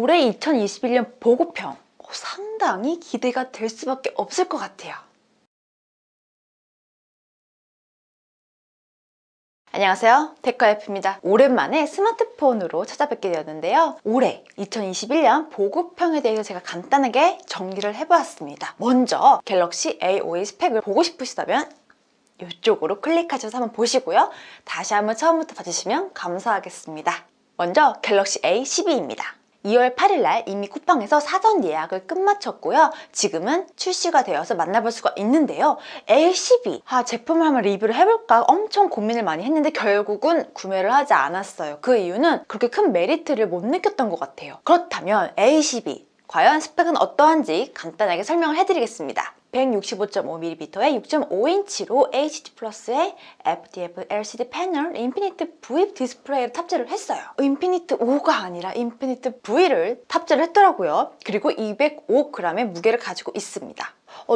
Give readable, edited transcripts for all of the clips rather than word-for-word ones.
올해 2021년 보고평 상당히 기대가 될 수밖에 없을 것 같아요. 안녕하세요, 테크와이프입니다. 오랜만에 스마트폰으로 찾아뵙게 되었는데요. 올해 2021년 보고평에 대해서 제가 간단하게 정리를 해보았습니다. 먼저 갤럭시 A52 스펙을 보고 싶으시다면 이쪽으로 클릭하셔서 한번 보시고요. 다시 한번 처음부터 봐주시면 감사하겠습니다. 먼저 갤럭시 A12입니다. 2월 8일날 이미 쿠팡에서 사전 예약을 끝마쳤고요. 지금은 출시가 되어서 만나볼 수가 있는데요. A12 제품을 한번 리뷰를 해볼까 엄청 고민을 많이 했는데 결국은 구매를 하지 않았어요. 그 이유는 그렇게 큰 메리트를 못 느꼈던 것 같아요. 그렇다면 A12 과연 스펙은 어떠한지 간단하게 설명을 해드리겠습니다. 165.5mm에 6.5인치로 HD 플러스의 FDF LCD 패널 인피니트 V 디스플레이를 탑재를 했어요. 인피니트 5가 아니라 인피니트 V를 탑재를 했더라고요. 그리고 205g의 무게를 가지고 있습니다.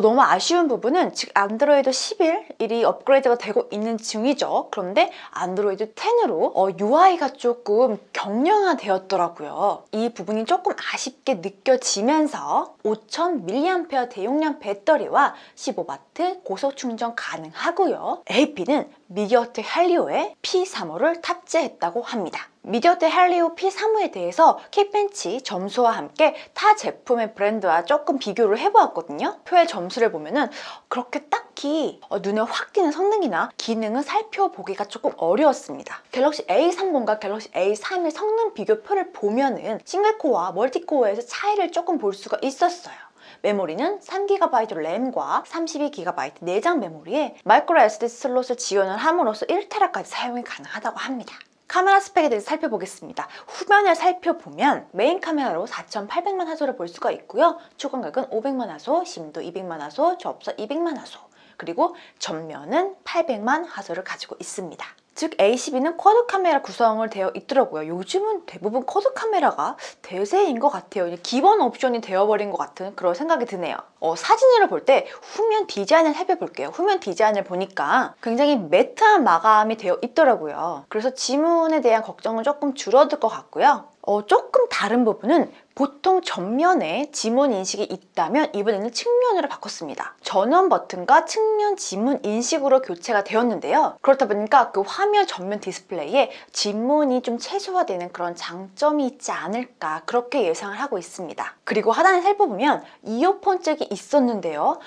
너무 아쉬운 부분은 지금 안드로이드 11이 업그레이드가 되고 있는 중이죠. 그런데 안드로이드 10으로 UI가 조금 경량화되었더라고요. 이 부분이 조금 아쉽게 느껴지면서 5000mAh 대용량 배터리와 15W 고속 충전 가능하고요. AP는 미디어텍 헬리오의 P35를 탑재했다고 합니다. 미디어텍 헬리오 P35에 대해서 킥벤치 점수와 함께 타 제품의 브랜드와 조금 비교를 해보았거든요. 표의 점수를 보면은 그렇게 딱히 눈에 확 띄는 성능이나 기능은 살펴보기가 조금 어려웠습니다. 갤럭시 A30과 갤럭시 A31 성능 비교표를 보면은 싱글코어와 멀티코어에서 차이를 조금 볼 수가 있었어요. 메모리는 3GB 램과 32GB 내장 메모리에 마이크로 SD 슬롯을 지원을 함으로써 1TB까지 사용이 가능하다고 합니다. 카메라 스펙에 대해서 살펴보겠습니다. 후면을 살펴보면 메인 카메라로 4800만 화소를 볼 수가 있고요. 초광각은 500만 화소, 심도 200만 화소, 접사 200만 화소, 그리고 전면은 800만 화소를 가지고 있습니다. 즉 A12는 쿼드 카메라 구성을 되어 있더라고요. 요즘은 대부분 쿼드 카메라가 대세인 것 같아요. 기본 옵션이 되어버린 것 같은 그런 생각이 드네요. 사진으로 볼 때 후면 디자인을 살펴볼게요. 후면 디자인을 보니까 굉장히 매트한 마감이 되어 있더라고요. 그래서 지문에 대한 걱정은 조금 줄어들 것 같고요. 조금 다른 부분은 보통 전면에 지문 인식이 있다면 이번에는 측면으로 바꿨습니다. 전원 버튼과 측면 지문 인식으로 교체가 되었는데요. 그렇다 보니까 그 화면 전면 디스플레이에 지문이 좀 최소화되는 그런 장점이 있지 않을까 그렇게 예상을 하고 있습니다. 그리고 하단에 살펴보면 이어폰 잭이 있었는데요.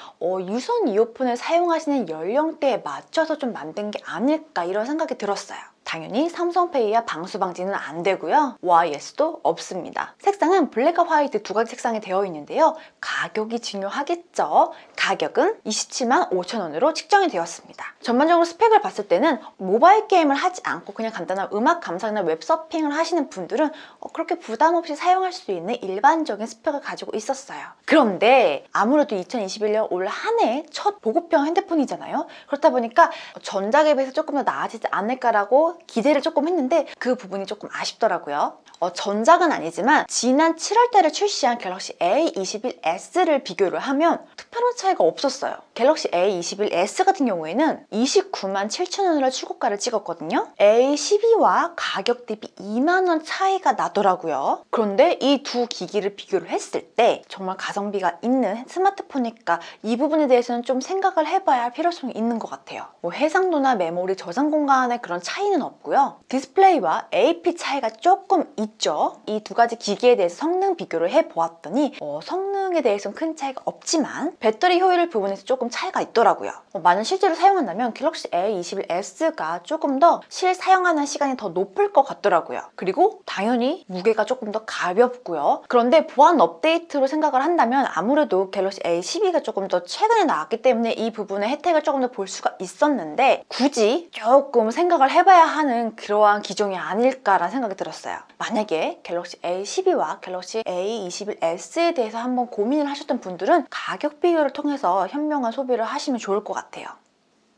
유선 이어폰을 사용하시는 연령대에 맞춰서 좀 만든 게 아닐까 이런 생각이 들었어요. 당연히 삼성페이와 방수 방지는 안 되고요. OIS도 없습니다. 색상은 블랙과 화이트 두 가지 색상이 되어 있는데요. 가격이 중요하겠죠. 가격은 27만 5천 원으로 측정이 되었습니다. 전반적으로 스펙을 봤을 때는 모바일 게임을 하지 않고 그냥 간단한 음악 감상이나 웹서핑을 하시는 분들은 그렇게 부담 없이 사용할 수 있는 일반적인 스펙을 가지고 있었어요. 그런데 아무래도 2021년 올 한 해 첫 보급형 핸드폰이잖아요. 그렇다 보니까 전작에 비해서 조금 더 나아지지 않을까라고 기대를 조금 했는데 그 부분이 조금 아쉽더라고요. 전작은 아니지만 지난 7월달에 출시한 갤럭시 A21s를 비교를 하면 특별한 차이가 없었어요. 갤럭시 A21s 같은 경우에는 29만 7천 원으로 출고가를 찍었거든요. A12와 가격 대비 2만 원 차이가 나더라고요. 그런데 이 두 기기를 비교를 했을 때 정말 가성비가 있는 스마트폰이니까 이 부분에 대해서는 좀 생각을 해봐야 할 필요성이 있는 것 같아요. 해상도나 메모리 저장 공간의 그런 차이는 없고요. 디스플레이와 AP 차이가 조금 있죠. 이 두 가지 기기에 대해서 성능 비교를 해보았더니 성능에 대해서는 큰 차이가 없지만 배터리 효율 부분에서 조금 차이가 있더라고요. 만약 실제로 사용한다면 갤럭시 A21s가 조금 더 실사용하는 시간이 더 높을 것 같더라고요. 그리고 당연히 무게가 조금 더 가볍고요. 그런데 보안 업데이트로 생각을 한다면 아무래도 갤럭시 A12가 조금 더 최근에 나왔기 때문에 이 부분의 혜택을 조금 더 볼 수가 있었는데 굳이 조금 생각을 해봐야 하는 그러한 기종이 아닐까라는 생각이 들었어요. 만약에 갤럭시 A12와 갤럭시 A21s에 대해서 한번 고민을 하셨던 분들은 가격 비교를 통해서 현명한 소비를 하시면 좋을 것 같아요.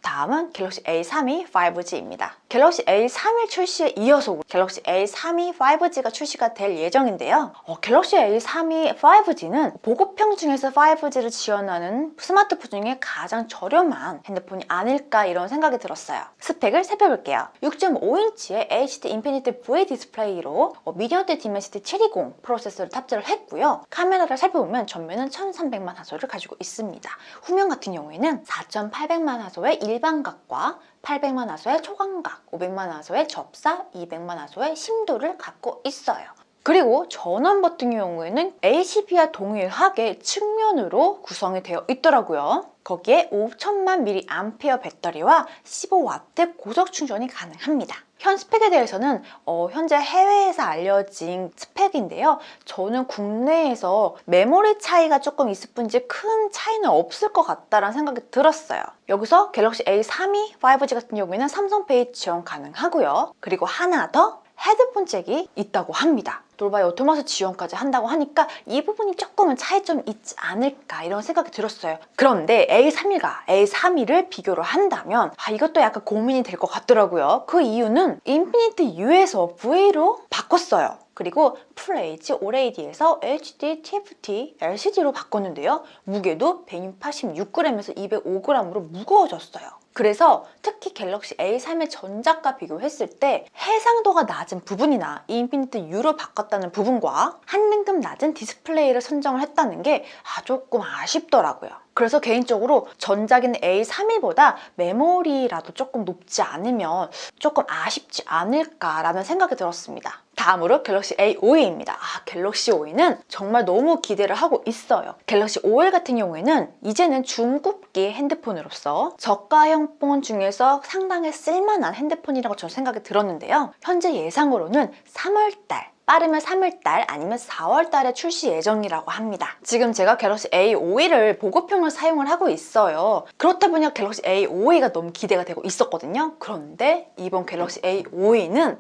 다음은 갤럭시 A32 5G입니다. 갤럭시 A31 출시에 이어서 갤럭시 A32 5G가 출시가 될 예정인데요. 갤럭시 A32 5G는 보급형 중에서 5G를 지원하는 스마트폰 중에 가장 저렴한 핸드폰이 아닐까 이런 생각이 들었어요. 스펙을 살펴볼게요. 6.5인치의 HD 인피니티 V 디스플레이로 미디어테 디멘시티 720 프로세서를 탑재를 했고요. 카메라를 살펴보면 전면은 1300만 화소를 가지고 있습니다. 후면 같은 경우에는 4800만 화소의 일반각과 800만 화소의 초광각, 500만 화소의 접사, 200만 화소의 심도를 갖고 있어요. 그리고 전원 같은 경우에는 ACB와 동일하게 측면으로 구성이 되어 있더라고요. 거기에 5000만 mAh 배터리와 15W 고속 충전이 가능합니다. 현 스펙에 대해서는 현재 해외에서 알려진 스펙인데요. 저는 국내에서 메모리 차이가 조금 있을 뿐이지 큰 차이는 없을 것 같다라는 생각이 들었어요. 여기서 갤럭시 A32 5G 같은 경우에는 삼성페이 지원 가능하고요. 그리고 하나 더 헤드폰 잭이 있다고 합니다. 돌바이 오토마스 지원까지 한다고 하니까 이 부분이 조금은 차이점이 있지 않을까 이런 생각이 들었어요. 그런데 A31과 A32를 비교를 한다면 이것도 약간 고민이 될 것 같더라고요. 그 이유는 인피니티 U에서 V로 바꿨어요. 그리고 풀 OLED에서 HD TFT LCD로 바꿨는데요. 무게도 186g에서 205g으로 무거워졌어요. 그래서 특히 갤럭시 A3의 전작과 비교했을 때 해상도가 낮은 부분이나 인피니티 U로 바꿨다는 부분과 한 등급 낮은 디스플레이를 선정을 했다는 게 조금 아쉽더라고요. 그래서 개인적으로 전작인 A31보다 메모리라도 조금 높지 않으면 조금 아쉽지 않을까라는 생각이 들었습니다. 다음으로 갤럭시 A52입니다. 갤럭시 52는 정말 너무 기대를 하고 있어요. 갤럭시 51 같은 경우에는 이제는 중급기 핸드폰으로서 저가형 폰 중에서 상당히 쓸만한 핸드폰이라고 저는 생각이 들었는데요. 현재 예상으로는 3월달 빠르면 3월달 아니면 4월달에 출시 예정이라고 합니다. 지금 제가 갤럭시 A52를 보급형으로 사용을 하고 있어요. 그렇다 보니 갤럭시 A52가 너무 기대가 되고 있었거든요. 그런데 이번 갤럭시 A52는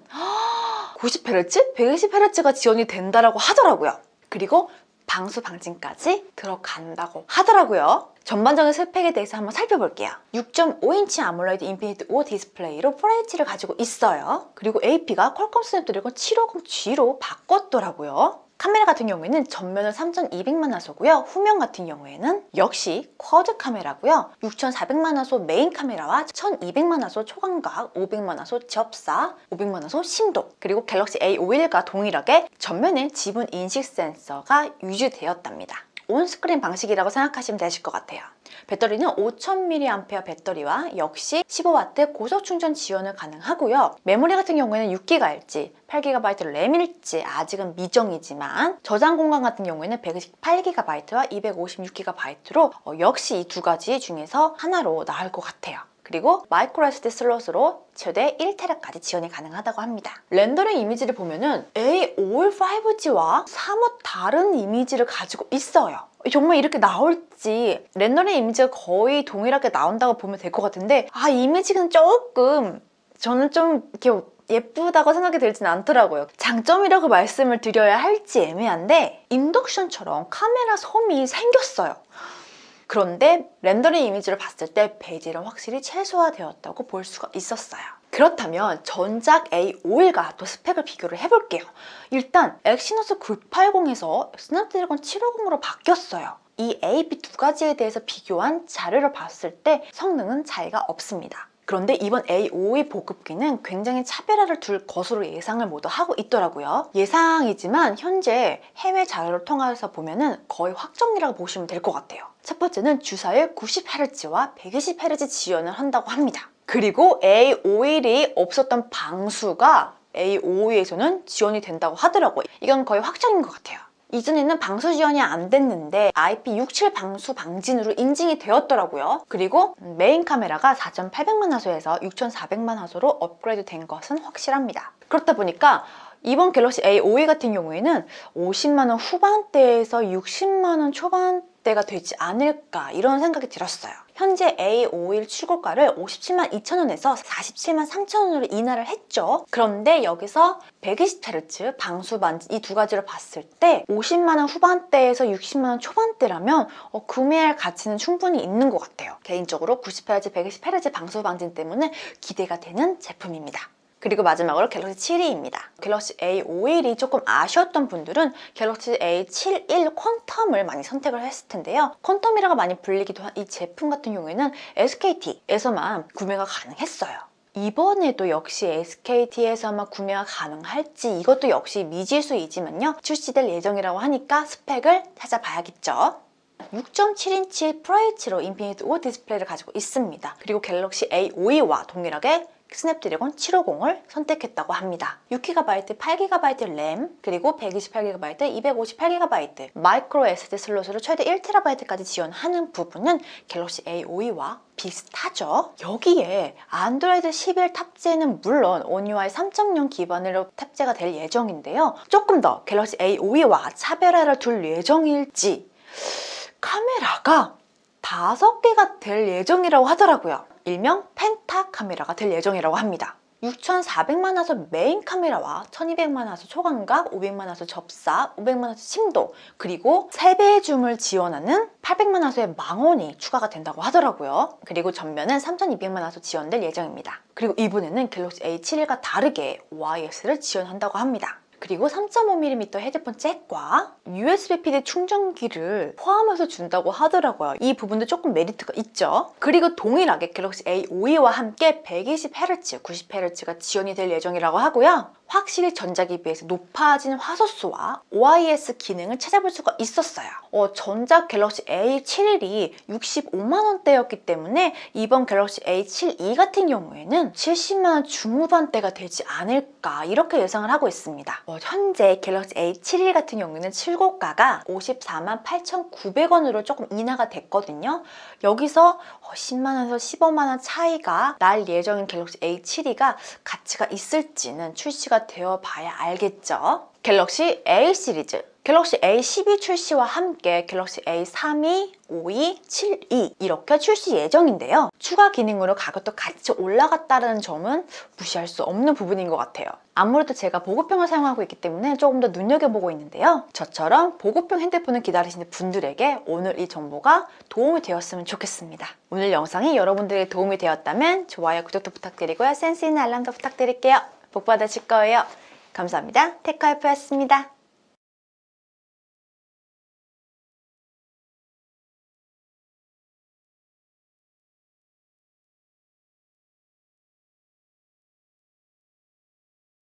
90Hz? 120Hz가 지원이 된다라고 하더라고요. 그리고 방수 방진까지 들어간다고 하더라고요. 전반적인 스펙에 대해서 한번 살펴볼게요. 6.5인치 아몰레이드 인피니티 5 디스플레이로 FHD를 가지고 있어요. 그리고 AP가 퀄컴 스냅드래곤 750G로 바꿨더라고요. 카메라 같은 경우에는 전면은 3200만 화소고요. 후면 같은 경우에는 역시 쿼드 카메라고요. 6400만 화소 메인 카메라와 1200만 화소 초광각, 500만 화소 접사, 500만 화소 심도, 그리고 갤럭시 A51과 동일하게 전면에 지분 인식 센서가 유지되었답니다. 온스크린 방식이라고 생각하시면 되실 것 같아요. 배터리는 5000mAh 배터리와 역시 15W 고속 충전 지원을 가능하고요. 메모리 같은 경우에는 6GB일지 8GB 램일지 아직은 미정이지만 저장 공간 같은 경우에는 128GB와 256GB로 역시 이 두 가지 중에서 하나로 나올 것 같아요. 그리고 마이크로 SD 슬롯으로 최대 1TB까지 지원이 가능하다고 합니다. 렌더링 이미지를 보면은 A51 5G와 사뭇 다른 이미지를 가지고 있어요. 정말 이렇게 나올지 렌더링 이미지가 거의 동일하게 나온다고 보면 될 것 같은데 이미지는 조금 저는 좀 이렇게 예쁘다고 생각이 들진 않더라고요. 장점이라고 말씀을 드려야 할지 애매한데 인덕션처럼 카메라 솜이 생겼어요. 그런데 렌더링 이미지를 봤을 때 베질은 확실히 최소화되었다고 볼 수가 있었어요. 그렇다면 전작 A51과 또 스펙을 비교를 해볼게요. 일단 엑시노스 980에서 스냅드래곤 750으로 바뀌었어요. 이 A, B 두 가지에 대해서 비교한 자료를 봤을 때 성능은 차이가 없습니다. 그런데 이번 A52 보급기는 굉장히 차별화를 둘 것으로 예상을 모두 하고 있더라고요. 예상이지만 현재 해외 자료를 통해서 보면은 거의 확정이라고 보시면 될 것 같아요. 첫 번째는 주사율 90Hz와 120Hz 지원을 한다고 합니다. 그리고 A51이 없었던 방수가 A52에서는 지원이 된다고 하더라고요. 이건 거의 확정인 것 같아요. 이전에는 방수 지원이 안 됐는데 IP67 방수 방진으로 인증이 되었더라고요. 그리고 메인 카메라가 4800만 화소에서 6400만 화소로 업그레이드 된 것은 확실합니다. 그렇다 보니까 이번 갤럭시 A52 같은 경우에는 50만원 후반대에서 60만원 초반대가 되지 않을까 이런 생각이 들었어요. 현재 A51 출고가를 57만 2천원에서 47만 3천원으로 인하를 했죠. 그런데 여기서 120Hz 방수 반지 이 두 가지를 봤을 때 50만원 후반대에서 60만원 초반대라면 구매할 가치는 충분히 있는 것 같아요. 개인적으로 90Hz, 120Hz 방수 방진 때문에 기대가 되는 제품입니다. 그리고 마지막으로 갤럭시 7E입니다. 갤럭시 A51이 조금 아쉬웠던 분들은 갤럭시 A71 퀀텀을 많이 선택을 했을 텐데요. 퀀텀이라고 많이 불리기도 한 이 제품 같은 경우에는 SKT에서만 구매가 가능했어요. 이번에도 역시 SKT에서만 구매가 가능할지 이것도 역시 미지수이지만요. 출시될 예정이라고 하니까 스펙을 찾아봐야겠죠. 6.7인치 FHD로 인피니트 5 디스플레이를 가지고 있습니다. 그리고 갤럭시 A52와 동일하게 스냅드래곤 750을 선택했다고 합니다. 6GB, 8GB 램, 그리고 128GB, 258GB 마이크로 SD 슬롯으로 최대 1TB까지 지원하는 부분은 갤럭시 A52와 비슷하죠. 여기에 안드로이드 11 탑재는 물론 온UI 3.0 기반으로 탑재가 될 예정인데요. 조금 더 갤럭시 A52와 차별화를 둘 예정일지 카메라가 5개가 될 예정이라고 하더라고요. 일명 펜타 카메라가 될 예정이라고 합니다. 6400만 화소 메인 카메라와 1200만 화소 초광각, 500만 화소 접사, 500만 화소 심도, 그리고 3배의 줌을 지원하는 800만 화소의 망원이 추가가 된다고 하더라고요. 그리고 전면은 3200만 화소 지원될 예정입니다. 그리고 이번에는 갤럭시 A71과 다르게 OIS를 지원한다고 합니다. 그리고 3.5mm 헤드폰 잭과 USB PD 충전기를 포함해서 준다고 하더라고요. 이 부분도 조금 메리트가 있죠. 그리고 동일하게 갤럭시 A52와 함께 120Hz, 90Hz가 지원이 될 예정이라고 하고요. 확실히 전작에 비해서 높아진 화소수와 OIS 기능을 찾아볼 수가 있었어요. 전작 갤럭시 A71이 65만 원대였기 때문에 이번 갤럭시 A72 같은 경우에는 70만 원 중후반대가 되지 않을까 이렇게 예상을 하고 있습니다. 현재 갤럭시 A71 같은 경우에는 출고가가 54만 8,900원으로 조금 인하가 됐거든요. 여기서 10만 원에서 15만 원 차이가 날 예정인 갤럭시 A72가 가치가 있을지는 출시가 되어 봐야 알겠죠. 갤럭시 A 시리즈, 갤럭시 A12 출시와 함께 갤럭시 A32, 52, 72 이렇게 출시 예정인데요. 추가 기능으로 가격도 같이 올라갔다는 점은 무시할 수 없는 부분인 것 같아요. 아무래도 제가 보급형을 사용하고 있기 때문에 조금 더 눈여겨보고 있는데요. 저처럼 보급형 핸드폰을 기다리시는 분들에게 오늘 이 정보가 도움이 되었으면 좋겠습니다. 오늘 영상이 여러분들에게 도움이 되었다면 좋아요, 구독도 부탁드리고요. 센스 있는 알람도 부탁드릴게요. 복 받으실 거예요. 감사합니다. 테크와이프였습니다.